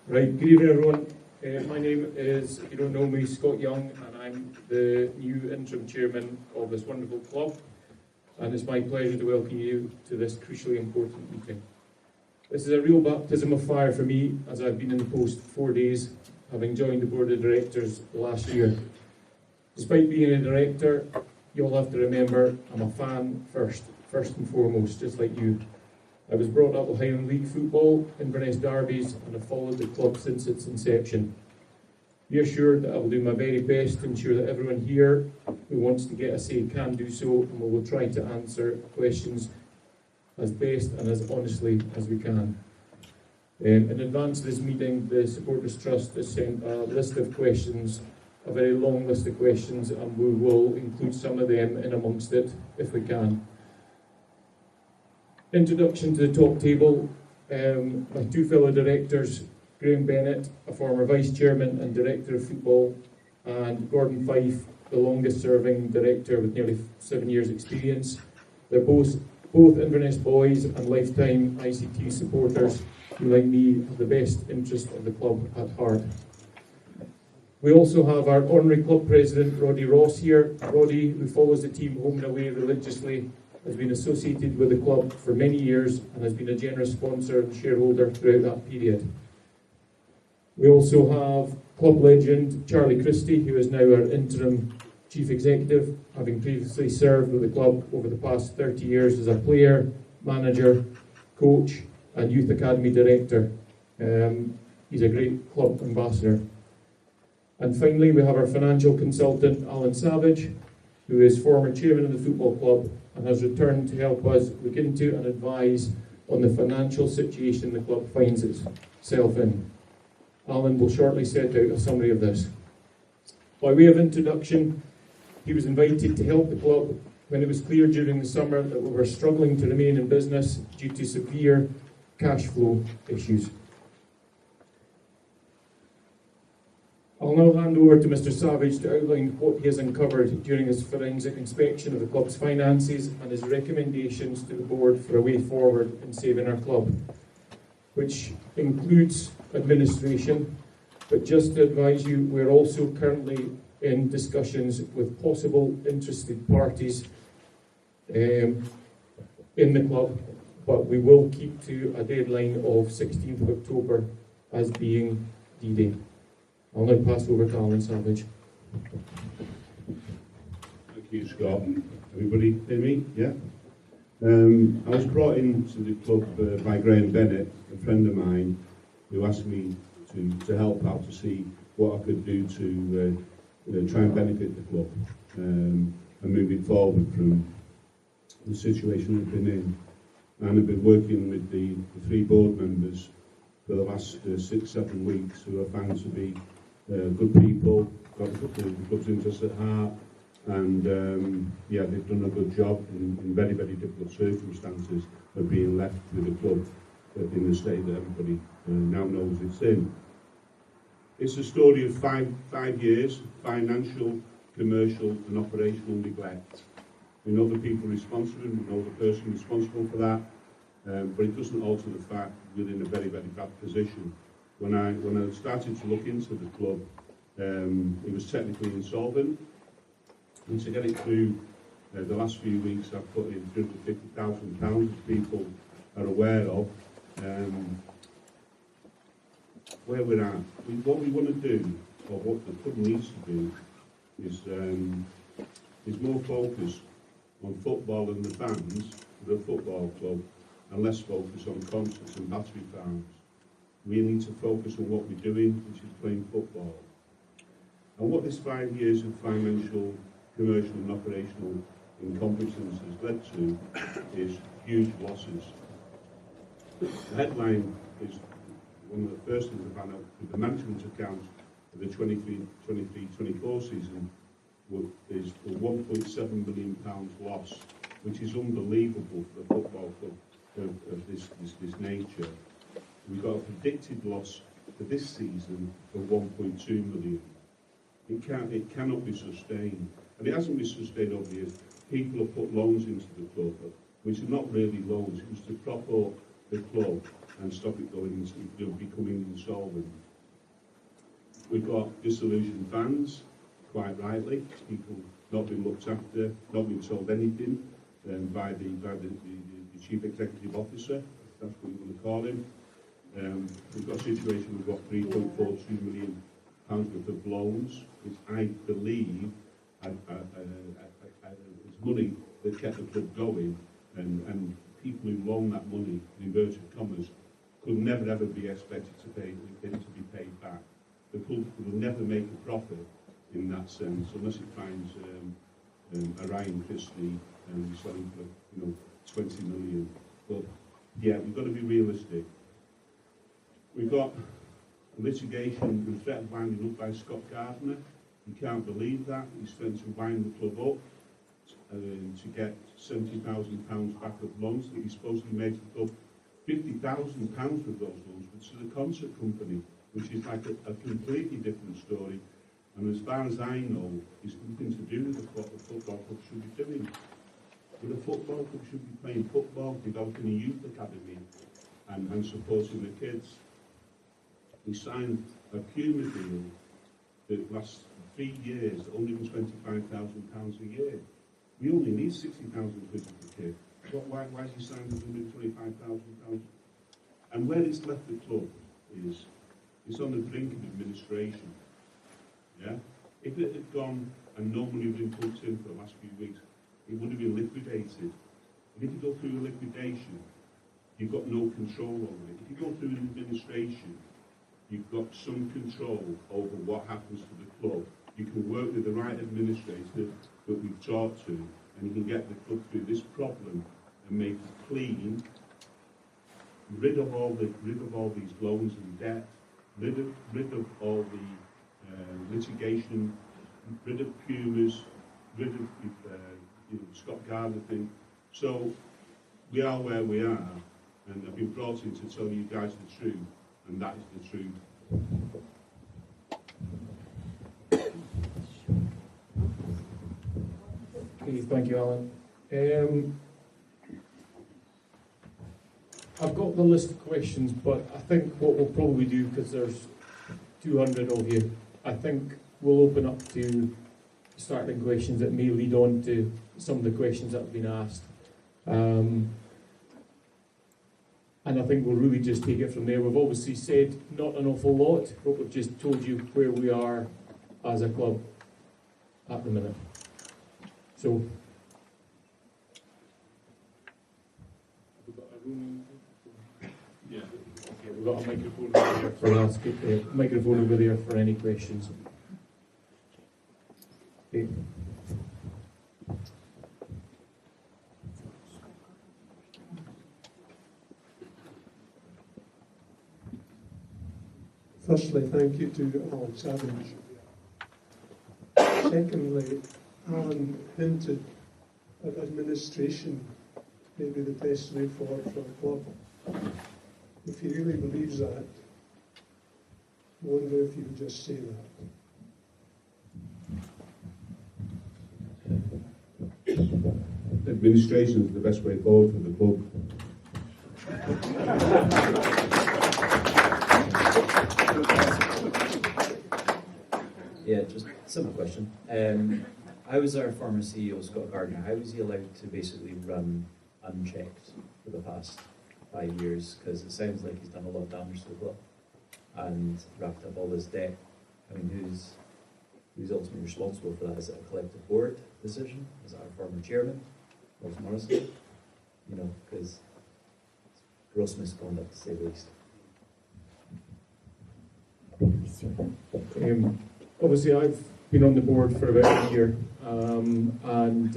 Right, good evening everyone. My name is, if you don't know me, Scott Young, and I'm the new interim chairman of this wonderful club. And it's my pleasure to welcome you to this crucially important meeting. This is a real baptism of fire for me, as I've been in the post 4 days, having joined the board of directors last year. Despite being a director, you'll have to remember I'm a fan first and foremost, just like you. I was brought up with Highland League football, Inverness derbies, and have followed the club since its inception. Be assured that I will do my very best to ensure that everyone here who wants to get a say can do so, and we will try to answer questions as best and as honestly as we can. In advance of this meeting, the Supporters Trust has sent a list of questions, a very long list of questions, and we will include some of them in amongst it if we can. Introduction to the top table. My two fellow directors, Graham Bennett, a former vice chairman and director of football, and Gordon Fife, the longest serving director with nearly 7 years experience. They're both Inverness boys and lifetime ICT supporters who, like me, have the best interest of the club at heart. We also have our honorary club president, Roddy Ross, here. Roddy, who follows the team home and away religiously, has been associated with the club for many years and has been a generous sponsor and shareholder throughout that period. We also have club legend Charlie Christie, who is now our interim chief executive, having previously served with the club over the past 30 years as a player, manager, coach and youth academy director. He's a great club ambassador. And finally, we have our financial consultant, Alan Savage, who is former chairman of the football club and has returned to help us look into and advise on the financial situation the club finds itself in. Alan will shortly set out a summary of this. By way of introduction, he was invited to help the club when it was clear during the summer that we were struggling to remain in business due to severe cash flow issues. I'll now hand over to Mr Savage to outline what he has uncovered during his forensic inspection of the club's finances and his recommendations to the board for a way forward in saving our club, which includes administration. But just to advise you, we're also currently in discussions with possible interested parties in the club, but we will keep to a deadline of 16th of October as being D-Day. I'll now pass over to Alan Savage. Thank you, Scott. Everybody hear me? Yeah? I was brought into the club by Graham Bennett, a friend of mine, who asked me to help out to see what I could do to try and benefit the club and move it forward from the situation we've been in. And I've been working with the three board members for the last 6-7 weeks, who I found to be good people, got the club's interests at heart, and they've done a good job in very, very difficult circumstances of being left with the club in the state that everybody now knows it's in. It's a story of five years, financial, commercial and operational neglect. We know the people responsible, we know the person responsible for that, but it doesn't alter the fact we're in a very, very bad position. When I started to look into the club, it was technically insolvent, and to get it through the last few weeks, I've put in £350,000, as people are aware of. Where we're at, what we want to do, or what the club needs to do, is more focus on football and the fans for the football club, and less focus on concerts and battery farms. We need to focus on what we're doing, which is playing football. And what this 5 years of financial, commercial and operational incompetence has led to is huge losses. The headline is one of the first things I found out with the management accounts for the 23-24 season is a £1.7 million loss, which is unbelievable for a football club of this nature. We've got a predicted loss for this season of 1.2 million. It cannot be sustained. And it hasn't been sustained over the years. People have put loans into the club, which are not really loans. It was to prop up the club and stop it going into becoming insolvent. We've got disillusioned fans, quite rightly, people not being looked after, not being told anything by the chief executive officer, if that's what you want to call him. We've got a situation, we've got £3.42 million worth of loans, which I believe is money that kept the club going, and people who loan that money, in inverted commas, could never ever be expected to be paid back. The club will never make a profit in that sense unless it finds a Ryan Christie selling for 20 million. But yeah, we've got to be realistic. We've got litigation and threat of winding up by Scott Gardner. You can't believe that. He's trying to wind the club up to get £70,000 back of loans that he supposedly made to the club. £50,000 of those loans were to the concert company, which is like a completely different story. And as far as I know, it's nothing to do with what the football club should be doing. But the football club should be playing football, developing a youth academy, and supporting the kids. We signed a Puma deal that lasts 3 years, £125,000 a year. We only need 60,000 quid for the kid. Why is he signing £125,000? And where it's left the club is it's on the brink of administration. Yeah? If it had gone and no money had been put in for the last few weeks, it would have been liquidated. And if you go through a liquidation, you've got no control over it. If you go through an administration, you've got some control over what happens to the club. You can work with the right administrator that we've talked to, and you can get the club through this problem and make it clean, rid of all these loans and debt, rid of all the litigation, rid of Pumas, rid of Scott Gardner thing. So we are where we are, and I've been brought in to tell you guys the truth, and that is the truth. Okay, thank you, Alan. I've got the list of questions, but I think what we'll probably do, because there's 200 of you, I think we'll open up to starting questions that may lead on to some of the questions that have been asked. And I think we'll really just take it from there. We've obviously said not an awful lot, but we've just told you where we are as a club at the minute. So, yeah, okay, we've got a microphone over there for us. Microphone over there for any questions. Okay. Firstly, thank you to Alan Savage. Secondly, Alan hinted at administration may be the best way forward for the club. If he really believes that, I wonder if he would just say that. Administration is the best way forward for the club. Yeah, just a simple question. How was our former CEO, Scott Gardner, how was he allowed to basically run unchecked for the past 5 years? Because it sounds like he's done a lot of damage to the club and wrapped up all this debt. I mean, who's ultimately responsible for that? Is it a collective board decision? Is it our former chairman, Ross Morrison? You know, because it's gross misconduct, to say the least. Obviously, I've been on the board for about a year, and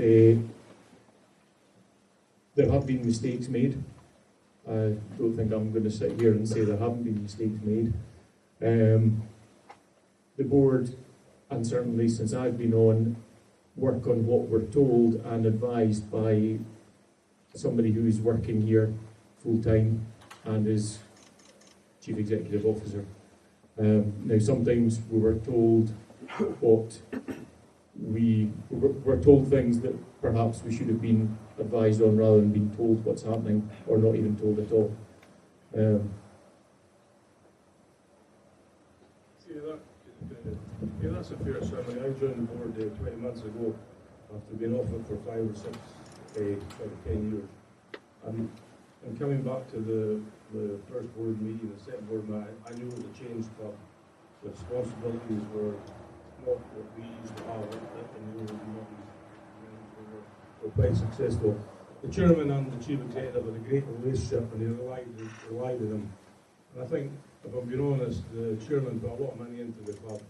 there have been mistakes made. I don't think I'm going to sit here and say there haven't been mistakes made. The board, and certainly since I've been on, work on what we're told and advised by somebody who is working here full-time and is Chief Executive Officer. Now, sometimes we were told we're told things that perhaps we should have been advised on rather than being told what's happening, or not even told at all. Yeah, that's a fair summary. I joined the board 20 months ago after being off it for 5 or 6, 10 years. And coming back to the first board meeting, the second board meeting, I knew it was a change club. The responsibilities were not what we used to have, and they were quite successful. The chairman and the chief executive had a great relationship, and they relied on them. And I think, if I'm being honest, the chairman put a lot of money into the club,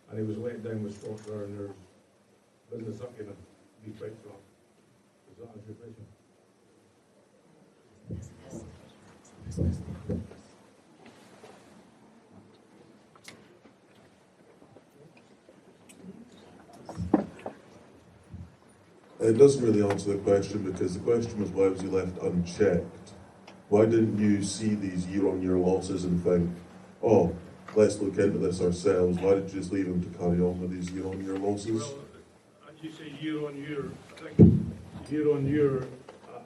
and he was let down with Scotland, and there's business up in it, to be quite frank. Does that answer your question? It doesn't really answer the question, because the question was, why was he left unchecked? Why didn't you see these year-on-year losses and think, oh, let's look into this ourselves? Why did you just leave him to carry on with these year-on-year losses? Well, as you say year-on-year, I think year-on-year,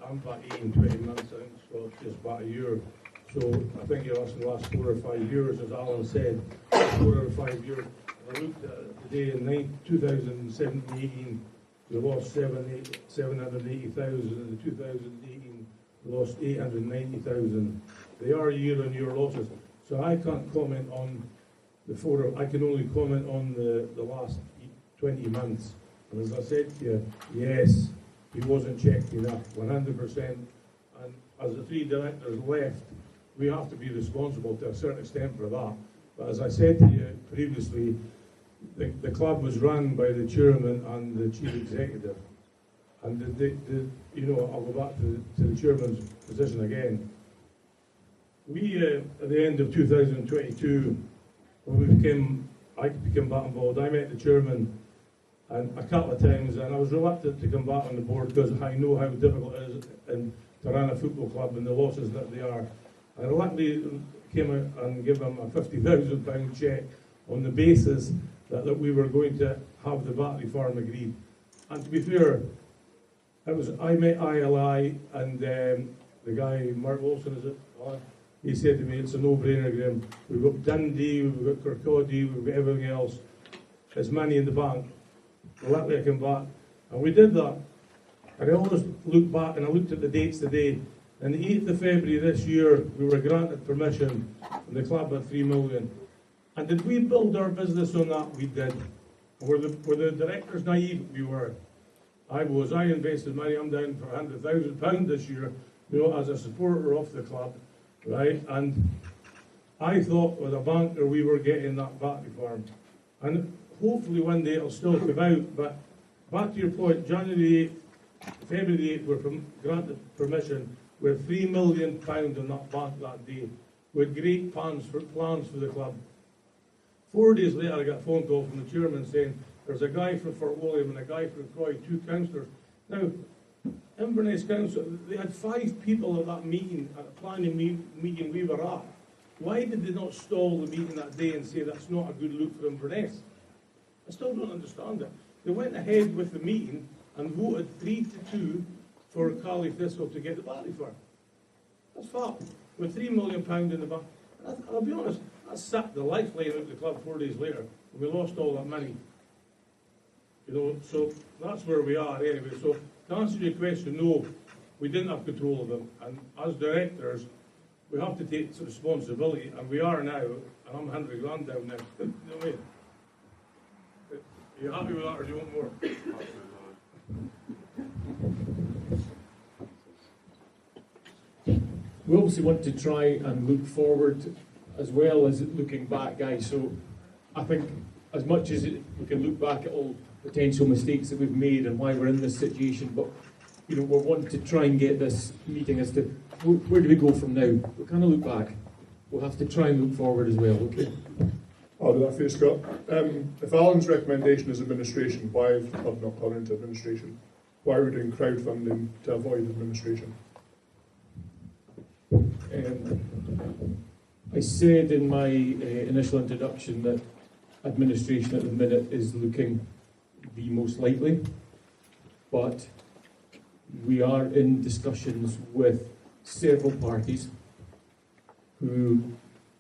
I'm back 18, 20 months, I think Scott's just about a year. So I think you're asking the last 4 or 5 years, as Alan said, 4 or 5 years. I looked at it today in 2017-18, we lost 780,000. In 2018, we lost 890,000. They are year-on-year losses. So I can't comment on the 4. I can only comment on the last 20 months. And as I said to you, yes, he wasn't checked enough, 100%. And as the 3 directors left, we have to be responsible to a certain extent for that. But as I said to you previously, the club was run by the chairman and the chief executive. And I'll go back to the chairman's position again. We, at the end of 2022, when I became back involved, I met the chairman and a couple of times, and I was reluctant to come back on the board because I know how difficult it is to run a football club and the losses that they are. I reluctantly came out and gave them a £50,000 cheque on the basis that we were going to have the battery farm agreed. And to be fair, I met ILI and the guy, Mark Wilson, is it? He said to me, it's a no-brainer, Graham. We've got Dundee, we've got Kirkcaldy, we've got everything else. There's money in the bank. Reluctantly I came back. And we did that. And I always look back, and I looked at the dates today. On the 8th of February this year, we were granted permission from the club at 3 million. And did we build our business on that? We did. Were the directors naive? We were. I invested money. I'm down for £100,000 this year, as a supporter of the club, right? And I thought with a banker we were getting that battery farm. And hopefully one day it'll still come out. But back to your point, January 8th, February 8th, we're granted permission with £3 million in that bank that day, with great plans for the club. 4 days later, I got a phone call from the chairman saying there's a guy from Fort William and a guy from Croy, 2 councillors. Now, Inverness Council, they had 5 people at that meeting, at a planning meeting we were at. Why did they not stall the meeting that day and say that's not a good look for Inverness? I still don't understand it. They went ahead with the meeting and voted 3-2 for Thistle to get the battery farm. That's fact. With £3 million in the bank. I'll be honest, I sacked the lifeline out of the club 4 days later, and we lost all that money. So that's where we are anyway. So to answer your question, no, we didn't have control of them. And as directors, we have to take responsibility, and we are now, and I'm 100 grand down now. You know what I mean? Are you happy with that, or do you want more? We obviously want to try and look forward as well as looking back, guys. So I think as much as we can look back at all potential mistakes that we've made and why we're in this situation, but we're wanting to try and get this meeting as to where do we go from now. We kind of look back. We'll have to try and look forward as well, okay? I'll do that for you, Scott. If Alan's recommendation is administration, why have not gone into administration? Why are we doing crowdfunding to avoid administration? I said in my initial introduction that administration at the minute is looking the most likely, but we are in discussions with several parties who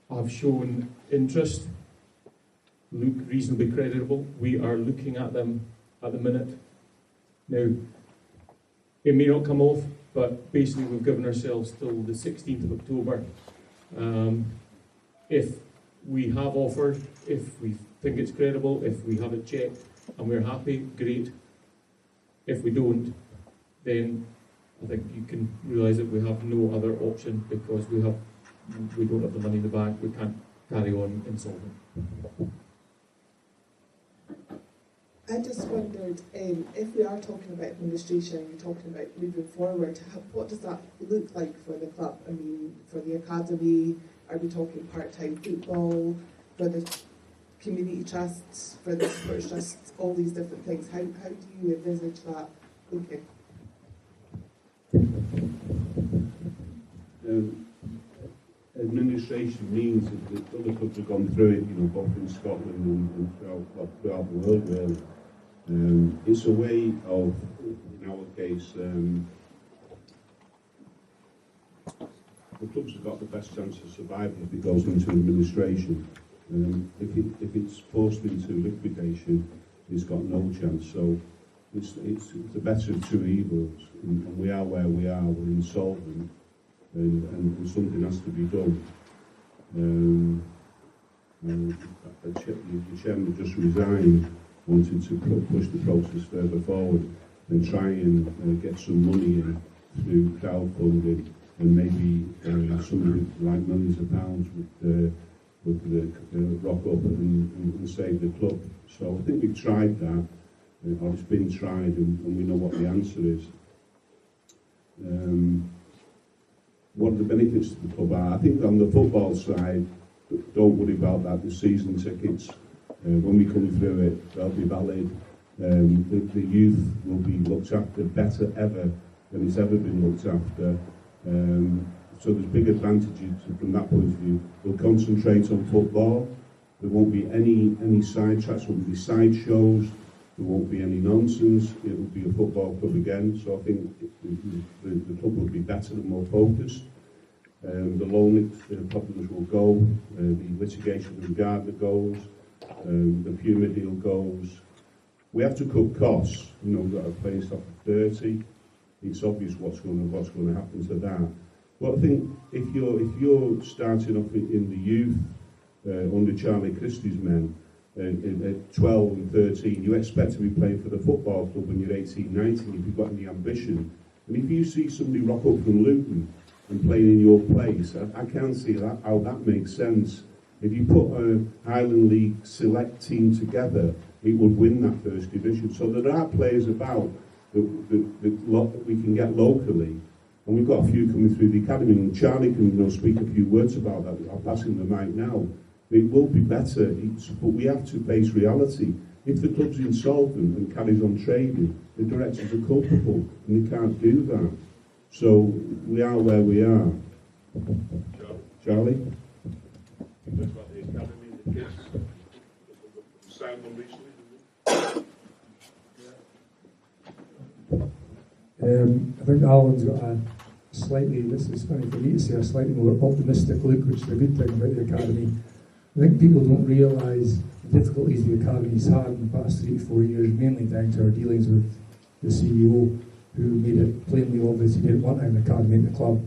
have shown interest, look reasonably credible. We are looking at them at the minute. Now, it may not come off, but basically we've given ourselves till the 16th of October. If we have offered, if we think it's credible, if we have it checked and we're happy, great. If we don't, then I think you can realise that we have no other option because we don't have the money in the bank. We can't carry on insolvent. I just wondered, if we are talking about administration, you're talking about moving forward, what does that look like for the club? I mean, for the academy, are we talking part-time football, for the community trusts, for the sports trusts, all these different things? How do you envisage that looking? Administration means that other clubs have gone through it, both in Scotland and throughout the world, really. It's a way of, in our case, the clubs have got the best chance of survival if it goes into administration. If it's forced into liquidation, it's got no chance. So it's the better of two evils, and we are where we are. We're insolvent, and something has to be done. The chairman just resigned, wanted to push the process further forward and try and get some money in through crowdfunding, and maybe somebody like millions of pounds would rock up and save the club. So I think we've tried that, or it's been tried, and we know what the answer is. What the benefits to the club are, I think on the football side, don't worry about that. The season tickets, when we come through it, they'll be valid. The youth will be looked after better ever than it's ever been looked after. So there's big advantages from that point of view. We'll concentrate on football. There won't be any side tracks, there won't be side shows, there won't be any nonsense. It will be a football club again. So I think the club will be better and more focused. The loan problems will go. The litigation with Gardner goes. The Puma deal goes. We have to cut costs. We've got a playing staff of 30. It's obvious what's going to happen to that. But I think if you're starting off in the youth under Charlie Christie's men at 12 and 13, you expect to be playing for the football club when you're 18, 19 if you've got any ambition. And if you see somebody rock up from Luton and playing in your place, I can't see how that makes sense. If you put a Highland League select team together, it would win that first division. So there are players about that we can get locally, and we've got a few coming through the academy. And Charlie can speak a few words about that. I'll pass him the mic now. It will be better, but we have to face reality. If the club's insolvent and carries on trading, the directors are culpable, and they can't do that. So we are where we are. Charlie? That's about the academy and the kids. Signed one recently. I think Alan's got a slightly, this is funny for me to say, a slightly more optimistic look, which is a good thing about the academy. I think people don't realise the difficulties the academy's had in the past 3 to 4 years, mainly down to our dealings with the CEO, who made it plainly obvious he didn't want an academy at the club.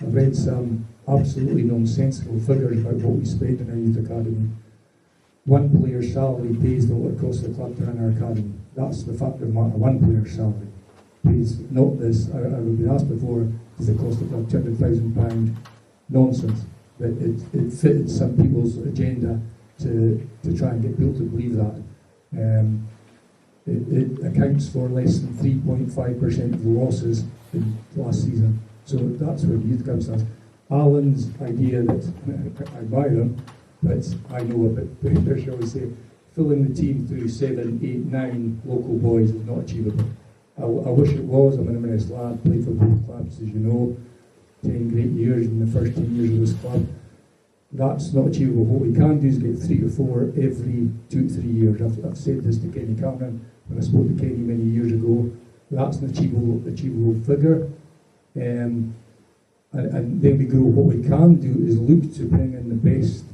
I've read some absolutely nonsensical figures about what we spend in our youth academy. One player's salary pays what it costs the club to run our academy. That's the fact of the matter, one player's salary. Please note this. I've been asked before, does it cost the club £200,000? Nonsense. But it fitted some people's agenda to try and get people to believe that. It accounts for less than 3.5% of the losses in last season. So that's where the youth comes from. Alan's idea that, I admire him, but I know a bit better, shall we say, filling the team through 7, 8, 9 local boys is not achievable. I wish it was. I'm an Inverness lad, played for both clubs, as you know, 10 great years in the first 10 years of this club. That's not achievable. What we can do is get 3 or 4 every 2 to 3 years. I've said this to Kenny Cameron when I spoke to Kenny many years ago. That's an achievable figure. and then we grow. What we can do is look to bring in the best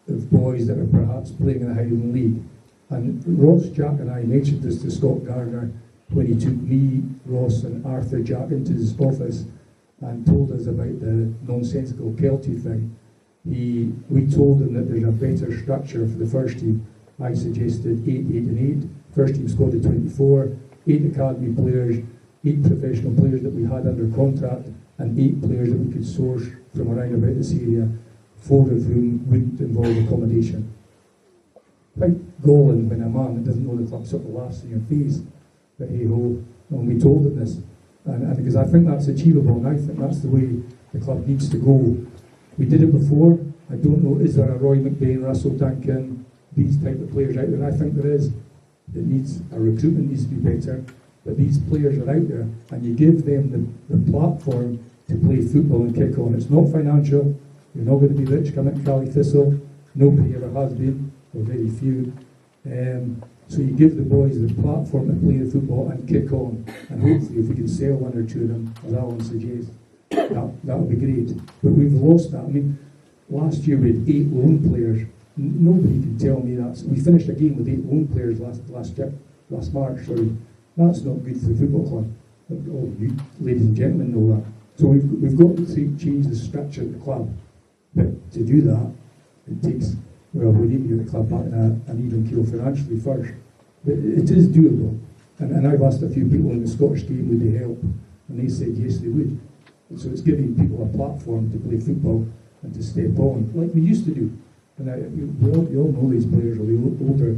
of boys that are perhaps playing in the Highland League. And Ross, Jack and I mentioned this to Scott Gardner when he took me, Ross and Arthur Jack into his office and told us about the nonsensical Kelty thing. We told him that there's a better structure for the first team. I suggested 8, 8 and 8. First team squad of 24, 8 academy players, 8 professional players that we had under contract, and 8 players that we could source from around about this area, 4 of whom wouldn't involve accommodation. Quite galling when a man that doesn't know the club sort of laughs in your face, but hey ho, and we told him this. And because I think that's achievable, and I think that's the way the club needs to go. We did it before. I don't know, is there a Roy McBain, Russell Duncan, these type of players out there? I think there is. It needs, our recruitment needs to be better, but these players are out there, and you give them the platform to play football and kick on. It's not financial. You're not going to be rich coming to Cali Thistle. Nobody ever has been, or very few. So you give the boys the platform to play the football and kick on, and hopefully if we can sell 1 or 2 of them, as Alan suggests, that would be great. But we've lost that. I mean, last year we had 8 loan players. Nobody can tell me that. We finished a game with 8 loan players last March. Sorry, that's not good for the football club. All you ladies and gentlemen know that. So we've got to change the structure of the club. But to do that, it takes, well, we need to get the club back in an even keel financially first. But it is doable. And I've asked a few people in the Scottish game would they help, and they said yes, they would. And so it's giving people a platform to play football and to step on, like we used to do. And you all know these players, or the older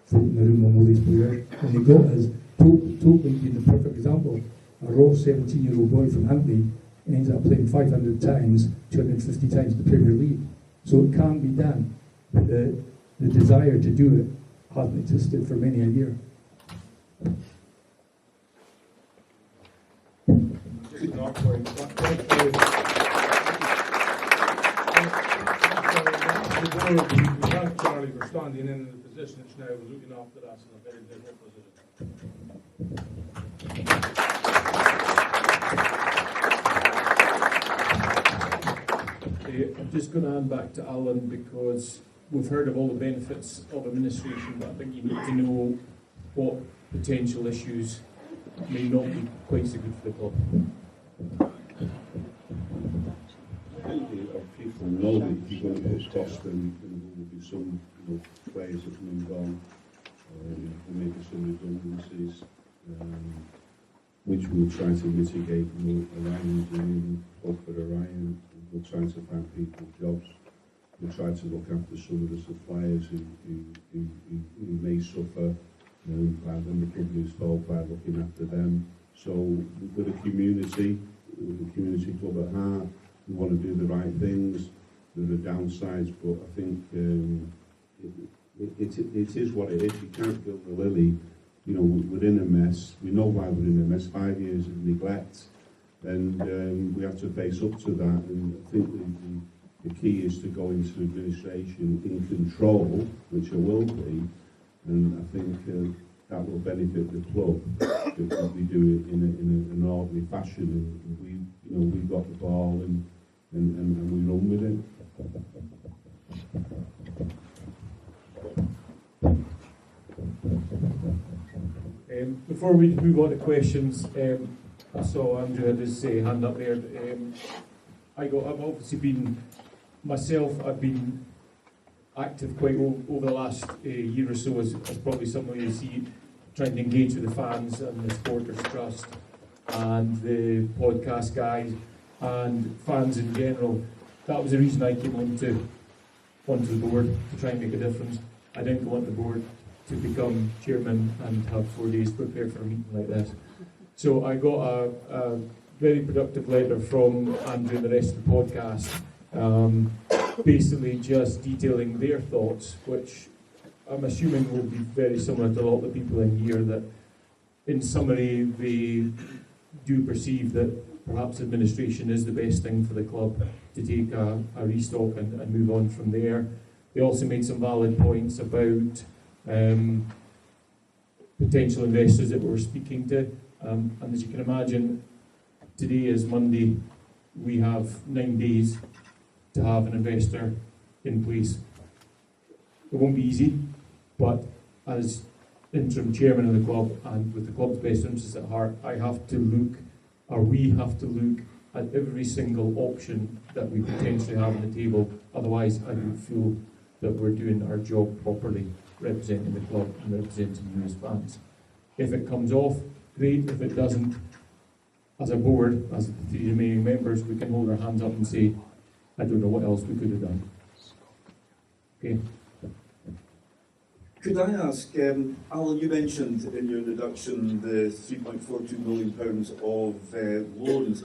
folk in the room will know these players. And they got us, totally being the perfect example. A raw 17-year-old boy from Huntley ends up playing 500 times, 250 times the Premier League. So it can be done. But the desire to do it hasn't existed for many a year. Just an point. The board, we thank Charlie for standing in the position it's now, looking after us in a very difficult position. I'm just going to hand back to Alan because we've heard of all the benefits of administration, but I think you need to know what potential issues may not be quite so good for the club. People know that if you're going to put cost, then there will be some players that move on, and maybe some redundancies, which we'll try to mitigate. Orion's doing club for Orion. We're trying to find people jobs. We'll try to look after some of the suppliers who may suffer by when the company is sold, by looking after them. So with a community club at heart, we want to do the right things. There are downsides, but I think it is what it is. You can't build a lily. We're in a mess. We know why we're in a mess. 5 years of neglect, and we have to face up to that. And I think the key is to go into administration in control, which I will be, and I think that will benefit the club if we do it in an orderly fashion. And we've got the ball and we run with it. Before we move on to questions, I saw Andrew had his hand up there. I've obviously been active quite over the last year or so, as probably some of you see, trying to engage with the fans and the Supporters Trust and the podcast guys and fans in general. That was the reason I came onto the board, to try and make a difference. I didn't go on the board to become chairman and have 4 days prepared for a meeting like this. So I got a very productive letter from Andrew and the rest of the podcast, basically just detailing their thoughts, which I'm assuming will be very similar to a lot of the people in here, that in summary they do perceive that perhaps administration is the best thing for the club to take a restock and move on from there. They also made some valid points about potential investors that we were speaking to, and as you can imagine, today is Monday we have 9 days to have an investor in place. It won't be easy, but as interim chairman of the club and with the club's best interests at heart, we have to look at every single option that we potentially have on the table. Otherwise, I don't feel that we're doing our job properly, representing the club and representing you as fans. If it comes off, great. If it doesn't, as a board, as the 3 remaining members, we can hold our hands up and say, I don't know what else we could have done. Okay. Could I ask, Alan, you mentioned in your introduction the £3.42 million of loans.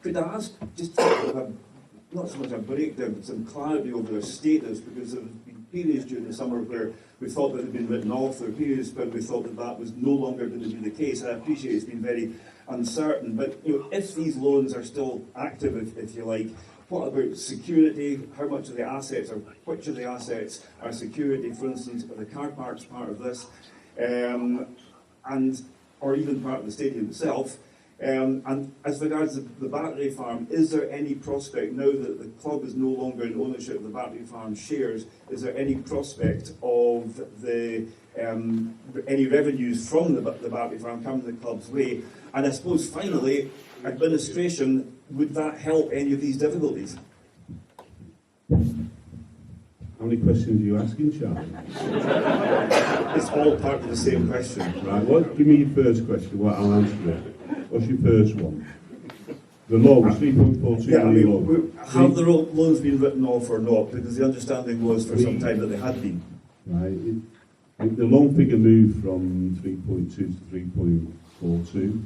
Could I ask, just to have not so much a breakdown, but some clarity over their status, because there have been periods during the summer where we thought that it had been written off, there were periods where we thought that that was no longer going to be the case. I appreciate it's been very uncertain, but if these loans are still active, if you like, what about security? How much of the assets, or which of the assets are security? For instance, are the car parks part of this, or even part of the stadium itself? And as regards the battery farm, is there any prospect, now that the club is no longer in ownership of the battery farm shares, is there any prospect of any revenues from the battery farm coming the club's way? And I suppose finally, administration, would that help any of these difficulties? How many questions are you asking, Charlie? It's all part of the same question. Right, well, give me your first question, I'll answer it. What's your first one? The loans, 3.42 million loans. Have the loans been written off or not? Because the understanding was for some time that they had been. Right, the loan figure moved from 3.2 to 3.42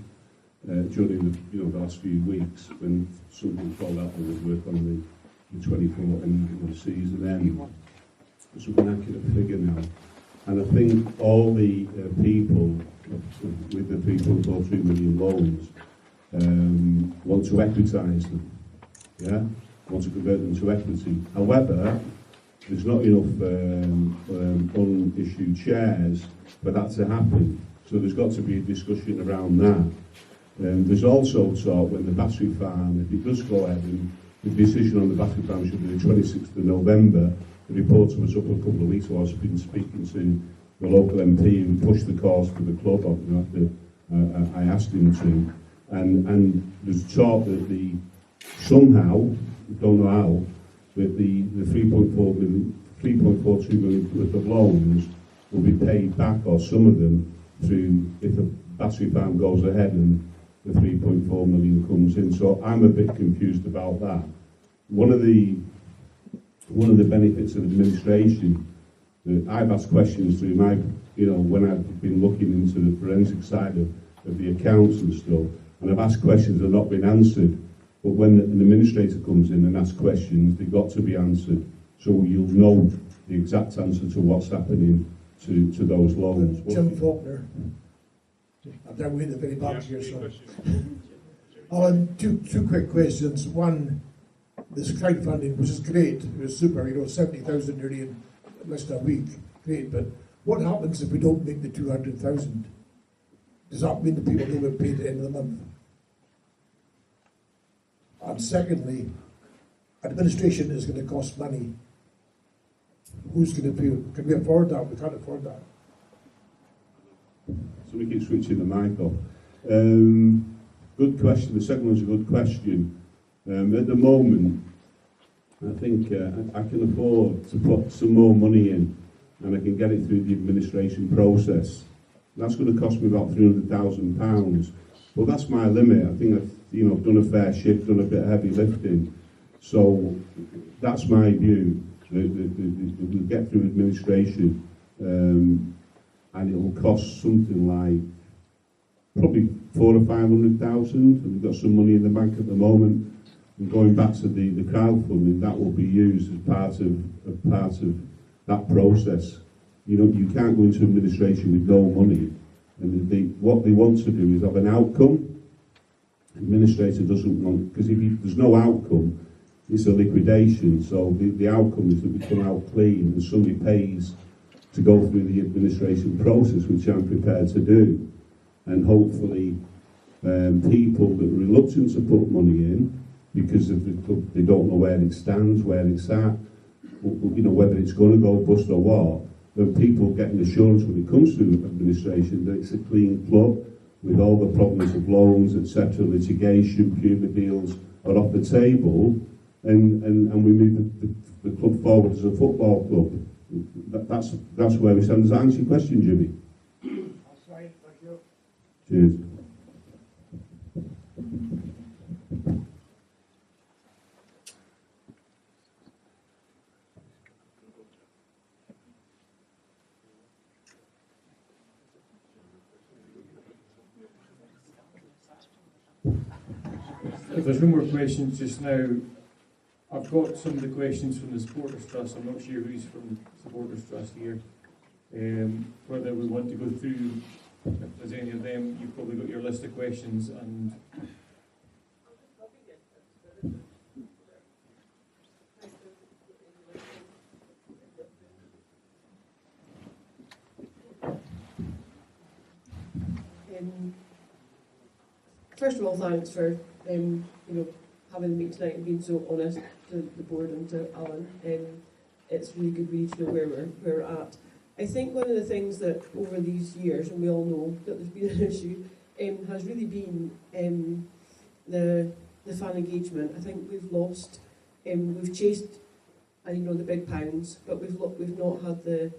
during the last few weeks when something fell out and was work on the 24 end of the season end. It's an accurate figure now. And I think all the people with the 3.43 million loans want to equitise them, want to convert them to equity. However, there's not enough unissued shares for that to happen, so there's got to be a discussion around that. There's also talk when the battery farm, if it does go ahead, and the decision on the battery farm should be the 26th of November. The reporter was up a couple of weeks ago. I've been speaking to the local MP who pushed the cause for the club after I asked him to, and there's talk that somehow, don't know how, that the 3.42 million worth of loans will be paid back, or some of them, through if the battery farm goes ahead and the 3.4 million comes in. So I'm a bit confused about that. One of the benefits of administration, I've asked questions through my, when I've been looking into the forensic side of the accounts and stuff, and I've asked questions that have not been answered. But when an administrator comes in and asks questions, they've got to be answered. So you'll know the exact answer to what's happening to those loans. Jim Faulkner. I'm down with the very back here, so. Alan, two quick questions. One, this crowdfunding, which is great, it was super, 70,000 nearly in less than a week, great, but what happens if we don't make the 200,000? Does that mean the people don't get paid at the end of the month? And secondly, administration is going to cost money. Who's going to pay? Can we afford that? We can't afford that. So we keep switching the mic off. Good question. The second one's a good question. At the moment, I think I can afford to put some more money in, and I can get it through the administration process. That's going to cost me about £300,000. Well, that's my limit. I think I've done a fair shift, done a bit of heavy lifting. So that's my view. We'll get through administration, and it will cost something like probably 400,000 or 500,000. And we've got some money in the bank at the moment. And going back to the crowdfunding, that will be used as part of that process. You can't go into administration with no money. And what they want to do is have an outcome. Administrator doesn't want, because if there's no outcome, it's a liquidation. So the outcome is that we come out clean and somebody pays to go through the administration process, which I'm prepared to do. And hopefully people that are reluctant to put money in because of the club, they don't know where it stands, where it's at, you know, whether it's going to go bust or what. Then people get an assurance when it comes to administration that it's a clean club with all the problems of loans, etc., litigation, puma deals are off the table, and we move the club forward as a football club. That's where we stand. Does that answer your question, Jimmy? That's right, thank you. Cheers. If there's no more questions just now, I've got some of the questions from the Supporters Trust. I'm not sure who's from the Supporters Trust here. Whether we want to go through, if there's any of them, you've probably got your list of questions, and first of all, thanks for having the meeting tonight and being so honest to the board and to Alan. It's really good really to know where we're at. I think one of the things that over these years, and we all know that there's been an issue, has really been the fan engagement. I think we've lost, we've chased, the big pounds, but we've not had the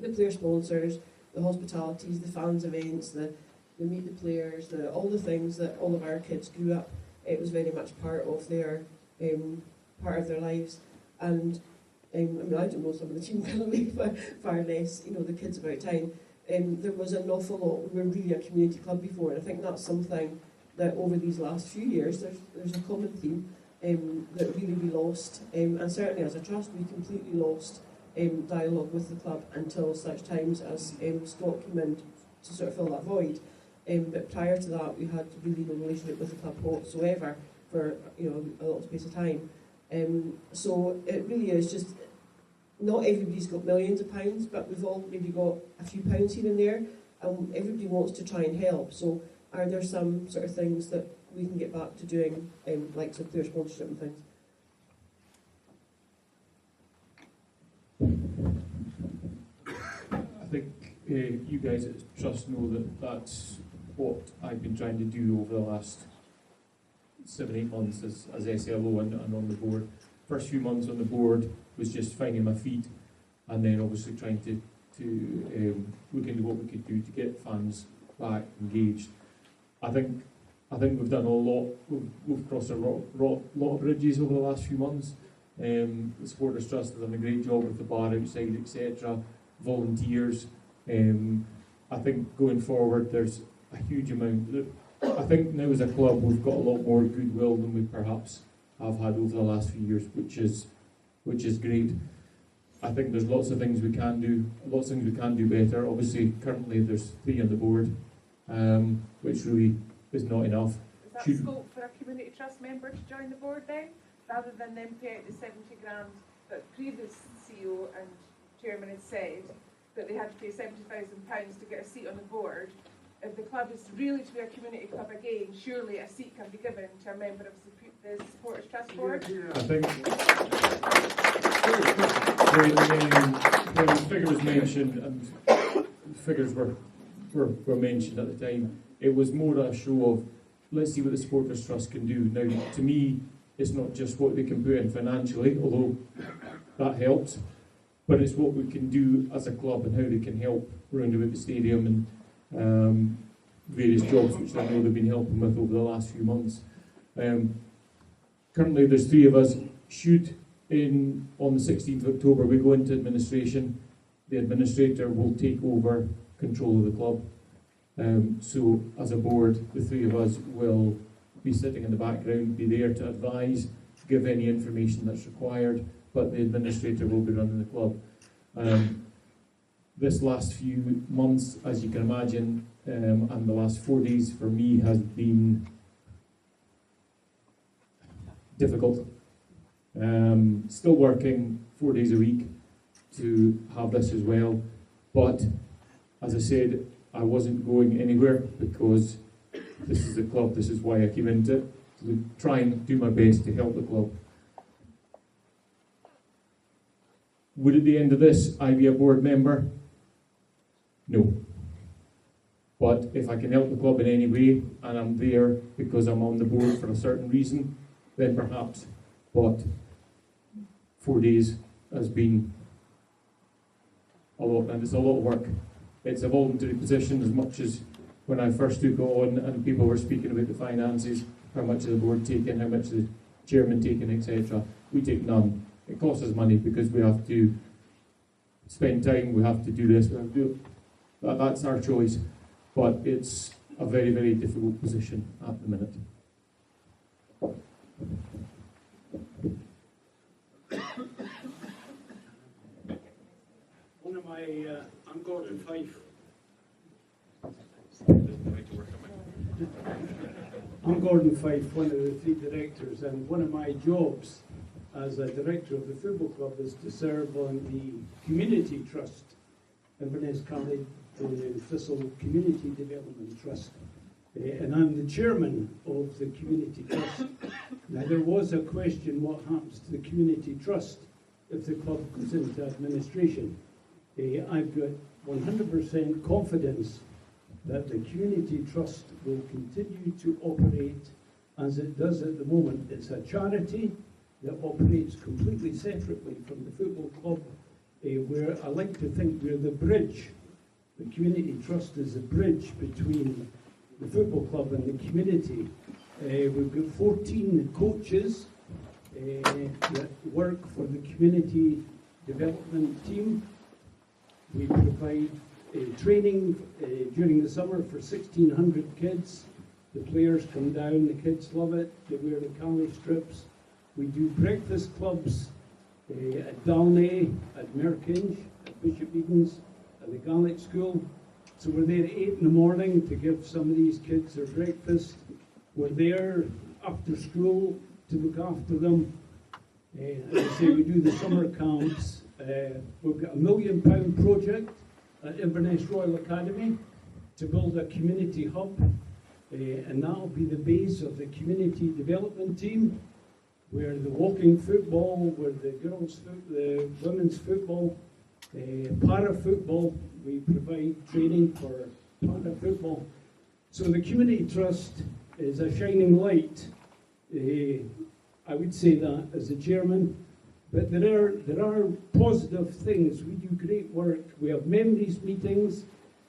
player sponsors, the hospitalities, the fans events, the meet the players, all the things that all of our kids grew up. It was very much part of their lives, and I don't know some of the team currently, far less, the kids about town. There was an awful lot. We were really a community club before, and I think that's something that over these last few years there's a common theme that really we lost, and certainly as a trust we completely lost dialogue with the club until such times as Scott came in to sort of fill that void. But prior to that, we had really no relationship with the club whatsoever for a lot of space of time. So it really is just, not everybody's got millions of pounds, but we've all maybe got a few pounds here and there, and everybody wants to try and help. So are there some sort of things that we can get back to doing, like some player sponsorship and things? I think you guys at Trust know that that's what I've been trying to do over the last 7-8 months as SLO and on the board. First few months on the board was just finding my feet, and then obviously trying to look into what we could do to get fans back engaged. I think we've done a lot. We've crossed a lot of bridges over the last few months. The Supporters Trust has done a great job with the bar outside, etc. Volunteers. I think going forward, there's a huge amount. I think now as a club, we've got a lot more goodwill than we perhaps have had over the last few years, which is great. I think there's lots of things we can do better. Obviously, currently there's 3 on the board, which really is not enough. Is that scope for a community trust member to join the board then, rather than them pay out the 70 grand that previous CEO and chairman had said that they had to pay £70,000 to get a seat on the board? If the club is really to be a community club again, surely a seat can be given to a member of the Supporters Trust Board? I think when the figure was mentioned, and figures were mentioned at the time, it was more a show of, let's see what the Supporters Trust can do. Now, to me, it's not just what they can put in financially, although that helps, but it's what we can do as a club and how they can help round about the stadium and various jobs which I know they've been helping with over the last few months. Currently there's 3 of us. On the 16th of October we go into administration. The administrator will take over control of the club. So as a board, the 3 of us will be sitting in the background, be there to advise, give any information that's required, but the administrator will be running the club. This last few months, as you can imagine, and the last 4 days for me has been difficult. Still working 4 days a week to have this as well, but as I said, I wasn't going anywhere because this is the club, this is why I came into it. to try and do my best to help the club. Would at the end of this I be a board member? No. But if I can help the club in any way, and I'm there because I'm on the board for a certain reason, then perhaps. But 4 days has been a lot, and it's a lot of work. It's a voluntary position as much as when I first took it on and people were speaking about the finances, how much is the board taking, how much is the chairman taking, etc. We take none. It costs us money because we have to spend time, we have to do this, we have to do that. That's our choice. But it's a very, very difficult position at the minute. I'm Gordon Fife. I'm Gordon Fife, one of the 3 directors, and one of my jobs as a director of the football club is to serve on the community trust, Inverness, Caledonian, Thistle Community Development Trust. And I'm the chairman of the community trust. Now, there was a question, what happens to the community trust if the club goes into administration? I've got 100% confidence that the community trust will continue to operate as it does at the moment. It's a charity that operates completely separately from the football club, where I like to think we're the bridge. The community trust is a bridge between the football club and the community. We've got 14 coaches that work for the community development team. We provide training during the summer for 1,600 kids. The players come down, the kids love it, they wear the Cali strips. We do breakfast clubs at Dalney, at Merkinch, at Bishop Eden's, at the Gaelic School. So we're there at 8 in the morning to give some of these kids their breakfast. We're there after school to look after them. As I say, we do the summer camps. We've got a £1 million project at Inverness Royal Academy to build a community hub, and that'll be the base of the community development team, where the walking football, where the the women's football, para football, we provide training for para football. So the community trust is a shining light. I would say that as a chairman. But there are positive things. We do great work. We have memories meetings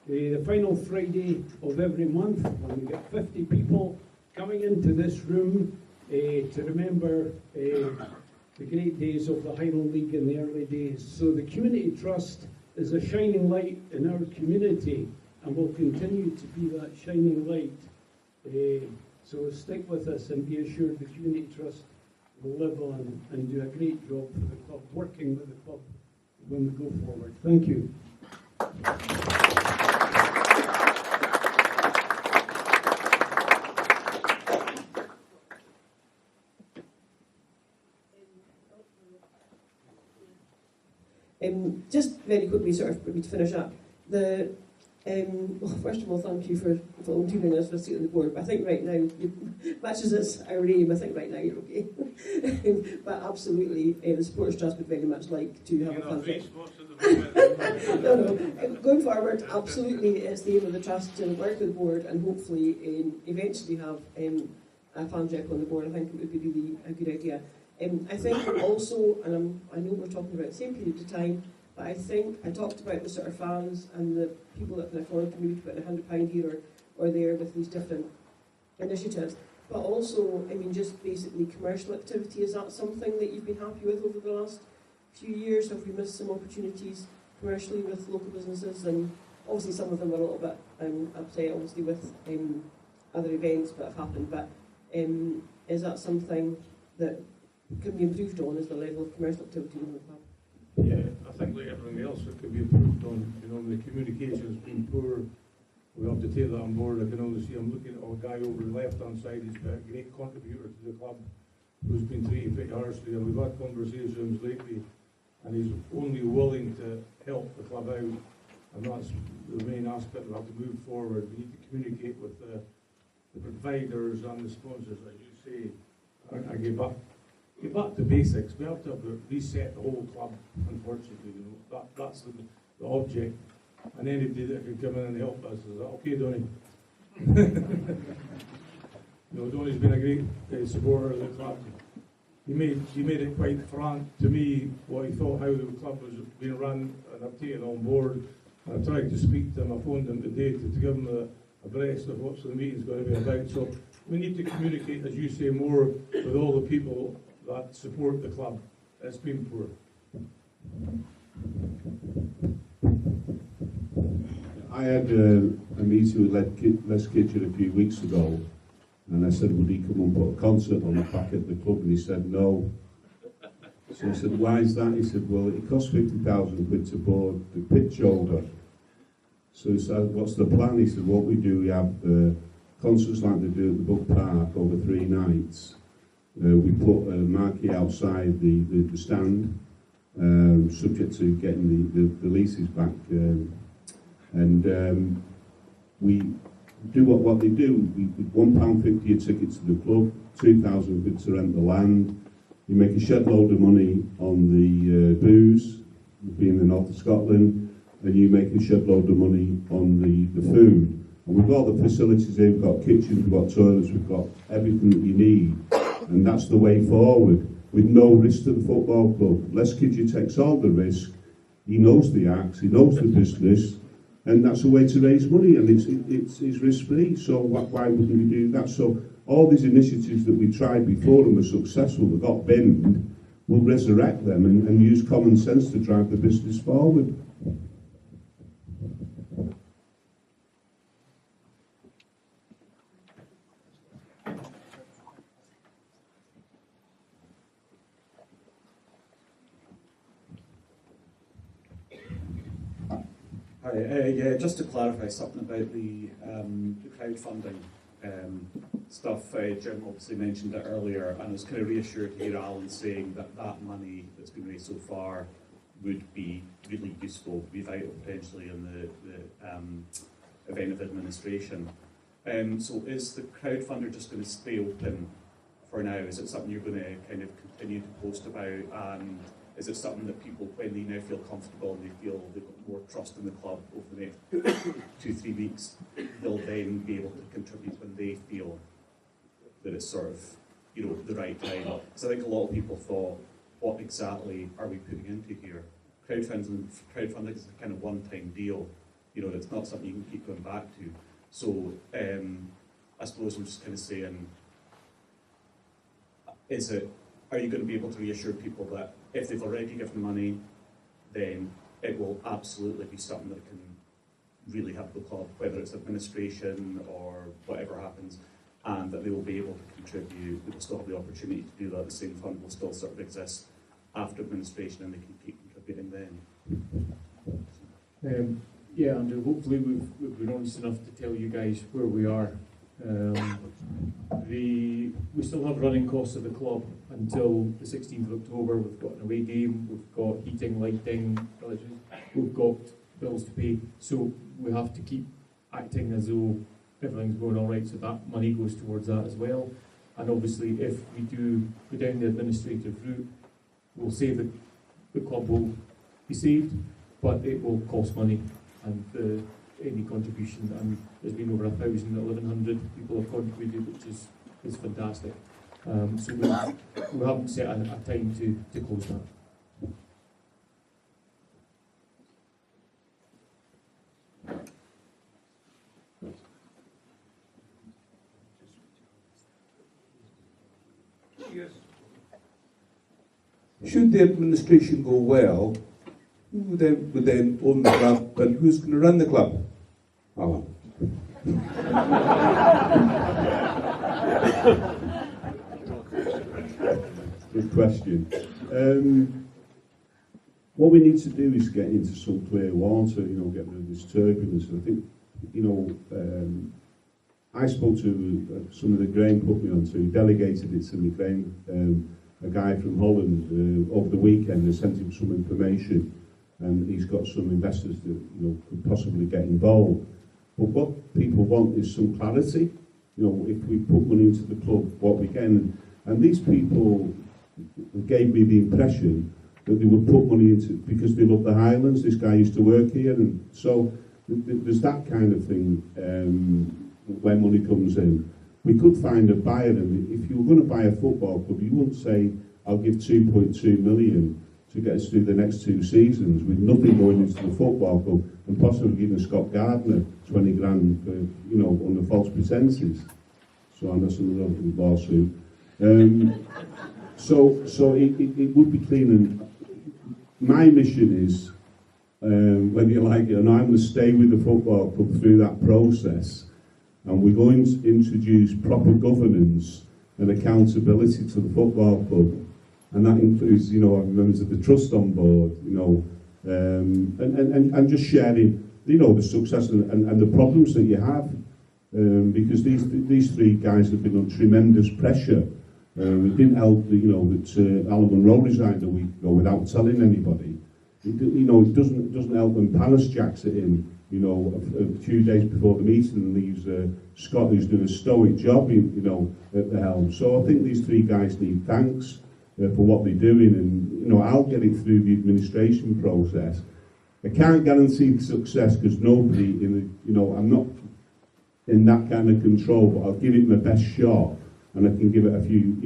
the final Friday of every month, when we get 50 people coming into this room to remember the great days of the Highland League in the early days. So the community trust is a shining light in our community and will continue to be that shining light. So stick with us and be assured the community trust will live on and do a great job for the club, working with the club when we go forward. Thank you. Just very quickly, sort of, maybe to finish up, well, first of all, thank you for volunteering us for a seat on the board. But I think right now, much as it's our aim, I think right now you're okay. But absolutely, the Supporters Trust would very much like to have a fundraiser. No, going forward, absolutely, it's the aim of the Trust to work with the board and hopefully eventually have a fan rep on the board. I think it would be really a good idea. I think also, and I know we're talking about the same period of time, but I think I talked about the sort of fans and the people that can afford to maybe put £100 here or there with these different initiatives. But also, I mean, just basically commercial activity, is that something that you've been happy with over the last few years? Have we missed some opportunities commercially with local businesses? And obviously some of them are a little bit upset, obviously, with other events that have happened. But is that something that can be improved on, is the level of commercial activity in the club? Yeah, I think like everything else that could be improved on, the communication has been poor. We have to take that on board. I can only see, I'm looking at a guy over the left-hand side, he's been a great contributor to the club, who's been treated pretty harshly, and we've had conversations lately, and he's only willing to help the club out, and that's the main aspect. We have to move forward. We need to communicate with the providers and the sponsors, as you say, I get back to basics. We have to reset the whole club, unfortunately. You know, that's the object. And anybody that can come in and help us, is that okay, Donny? You know, Donny's been a great supporter of the club. He made it quite frank to me what he thought how the club was being run, and I've taken on board. And I tried to speak to him. I phoned him today to give him a breast of what the meeting's going to be about. So we need to communicate, as you say, more with all the people that support the club. It's been poor. I had a meeting with Les Kitchen a few weeks ago, and I said, would he come and put a concert on back at the club? And he said, no. So I said, why is that? He said, well, it costs 50,000 quid to board the pitch shoulder. So he said, what's the plan? He said, what we do, we have concerts like they do at the Book Park over 3 nights. We put a marquee outside the stand, subject to getting the leases back. And we do what they do. We £1.50 a ticket to the club, 2,000 quid to rent the land. You make a shed load of money on the booze, being in the north of Scotland, and you make a shed load of money on the food. And we've got all the facilities here, we've got kitchens, we've got toilets, we've got everything that you need. And that's the way forward, with no risk to the football club. Les Kidger takes all the risk, he knows the acts, he knows the business, and that's a way to raise money, and it's risk-free, so why wouldn't we do that? So all these initiatives that we tried before and were successful, that got binned, we'll resurrect them and use common sense to drive the business forward. Hi, yeah, just to clarify something about the crowdfunding stuff. Jim obviously mentioned it earlier, and I was kind of reassured to hear Alan saying that that money that's been raised so far would be really useful, be vital potentially in the event of administration. So is the crowdfunder just going to stay open for now? Is it something you're going to kind of continue to post about, and is it something that people, when they now feel comfortable and they feel they've got more trust in the club over the next 2-3 weeks, they'll then be able to contribute when they feel that it's sort of, you know, the right time? So I think a lot of people thought, what exactly are we putting into here? Crowdfunding is a kind of one-time deal. You know, it's not something you can keep going back to. So I suppose I'm just kind of saying, are you going to be able to reassure people that if they've already given money, then it will absolutely be something that can really help the club, whether it's administration or whatever happens, and that they will be able to contribute, they will still have the opportunity to do that, the same fund will still sort of exist after administration and they can keep contributing then? Yeah, Andrew, hopefully we've been honest enough to tell you guys where we are. We still have running costs of the club until the 16th of October. We've got an away game, we've got heating, lighting, we've got bills to pay. So we have to keep acting as though everything's going all right, so that money goes towards that as well. And obviously if we do go down the administrative route, we'll say that the club will be saved, but it will cost money. And any contribution, and there's been over 1,100 people have contributed, which is fantastic. So we haven't set a time to close that. Yes. Should the administration go well, who would then own the club, and who's going to run the club? Alan. Good question. What we need to do is get into some clear water, you know, get rid of this turbulence. I think, you know, I spoke to some of the grain put me on to, he delegated it to me, grain, a guy from Holland over the weekend and sent him some information, and he's got some investors that, you know, could possibly get involved. But what people want is some clarity. if we put money into the club, what we can. And these people gave me the impression that they would put money into because they love the Highlands. This guy used to work here, and so there's that kind of thing when money comes in. We could find a buyer, and if you were going to buy a football club, you wouldn't say, I'll give 2.2 million to get us through the next 2 seasons with nothing going into the football club and possibly giving Scott Gardner 20 grand for, under false pretences. So that's another lawsuit. So it would be clean, and my mission is, whether you like it or not, I'm going to stay with the football club through that process, and we're going to introduce proper governance and accountability to the football club, and that includes, members of the trust on board, and just sharing, the success and the problems that you have, because these 3 guys have been under tremendous pressure. It didn't help, that Alan Munro resigned a week ago without telling anybody. It doesn't help when Palace jacks it in, a few days before the meeting and leaves Scott, who's doing a stoic job, at the helm. So I think these 3 guys need thanks for what they're doing, and I'll get it through the administration process. I can't guarantee success because nobody I'm not in that kind of control, but I'll give it my best shot, and I can give it a few,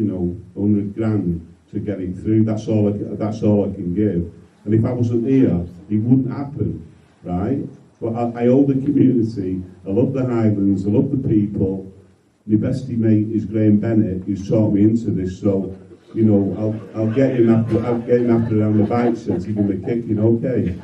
100 grand to get it through. That's all I can give. And if I wasn't here, it wouldn't happen, right? But I owe the community. I love the Highlands. I love the people. My bestie mate is Graham Bennett, who's taught me into this. So, I'll get him after around the bike set to give him a kicking. Okay.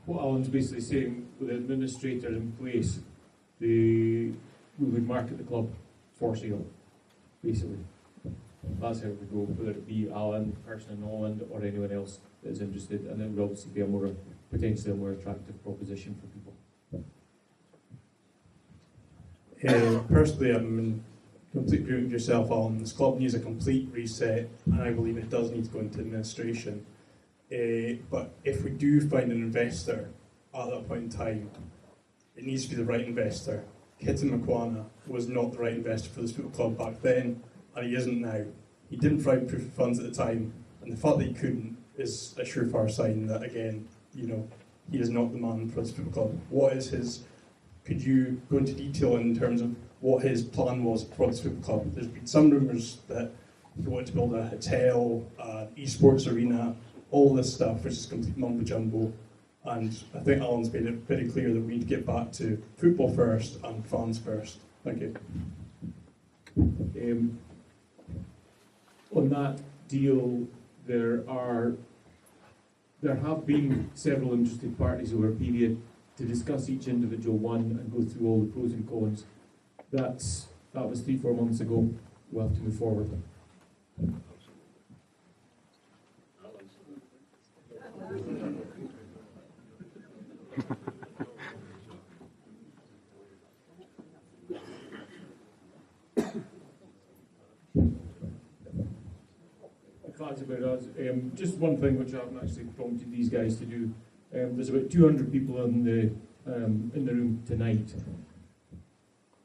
What Alan's basically saying, with the administrator in place, we would market the club for sale, basically. That's how it would go, whether it be Alan, the person in Holland, or anyone else that is interested, and it would obviously be potentially a more attractive proposition for people. Personally, I'm in complete agreement with yourself, Alan. This club needs a complete reset, and I believe it does need to go into administration. But if we do find an investor at that point in time, it needs to be the right investor. Kitten McQuana was not the right investor for this football club back then, and he isn't now. He didn't provide proof of funds at the time, and the fact that he couldn't is a surefire sign that, again, he is not the man for this football club. What is his? Could you go into detail in terms of what his plan was for this football club? There's been some rumours that he wanted to build a hotel, an esports arena, all this stuff, which is complete mumbo jumbo. And I think Alan's made it very clear that we need to get back to football first and fans first. Thank you. On that deal, there have been several interested parties over a period to discuss each individual one and go through all the pros and cons. That was 3-4 months ago. We'll have to move forward. That's about us. Just one thing which I haven't actually prompted these guys to do. There's about 200 people in the room tonight.